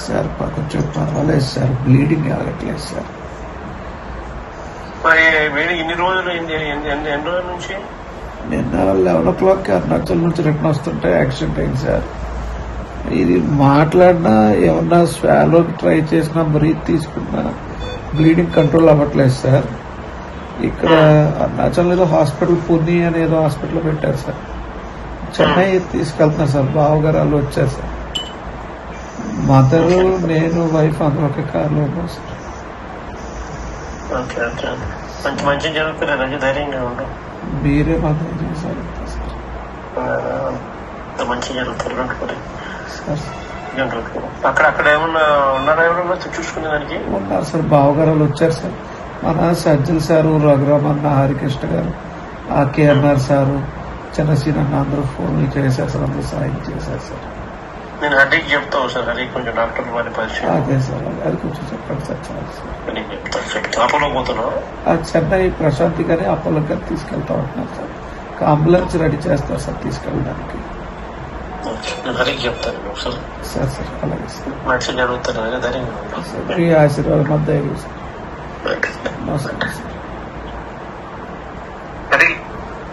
Sir కొంచెం పర్వాలేదు sir, bleeding ఆగట్లేదు సార్. మరి వేడి ఎన్ని రోజులు ఎన్ని రోజుల నుంచి? నిన్న 11 o'clock అరుణాచల్ నుంచి రిటర్న్ వస్తుంటే యాక్సిడెంట్ అయింది సార్. ఇది మాట్లాడినా ఏమన్నా స్వాలోకి ట్రై చేసినా బ్రీత్ తీసుకున్నా బ్లీడింగ్ కంట్రోల్ అవ్వట్లేదు సార్. ఇక్కడ అరుణాచల్ ఏదో హాస్పిటల్ పుని అనేదో హాస్పిటల్ పెట్టారు సార్. చెన్నై తీసుకెళ్తున్నారు సార్. బావగారు వాళ్ళు వచ్చారు సార్. మదరు, నేను, వైఫ్ అందరూ ఒకే కార్లో ఉన్నాం సార్. మంచి జరుగుతుంది, ధైర్యంగా ఉండవు. మీరే మాత్రం సార్ మంచి జరుగుతుంది సార్. అక్కడ ఏమన్నా ఉన్నారా? ఎవరన్నా చూసుకునే దానికి ఉన్నారు సార్. బావగారు వాళ్ళు వచ్చారు సార్. మన సజ్జల్ సారు, రఘురామన్న, హరికృష్ణ గారు, కేఎన్ఆర్ సారు, చిన్నసీన అందరూ ఫోన్లు చేశారు సార్. అందరూ సాయం చేశారు సార్. నేను హరికి చెప్తావు సార్. హరికి కొంచెం డాక్టర్ వారి పరిచయం. అదే సార్, అది కొంచెం చెప్పండి సార్. చాలు సార్. అపోలో పోతున్నావు? చెన్నై ప్రశాంతి గారి అపోలో గారు తీసుకెళ్తా ఉంటున్నారు సార్. అంబులెన్స్ రెడీ చేస్తారు సార్ తీసుకెళ్ళడానికి. నేను హరికి చెప్తాను ఒకసారి. సార్ సార్ అలాగే సార్. మంచి జరుగుతుంది, ధైర్యంగా మీ ఆశీర్వాదం మధ్య సార్. నమస్కారం సార్.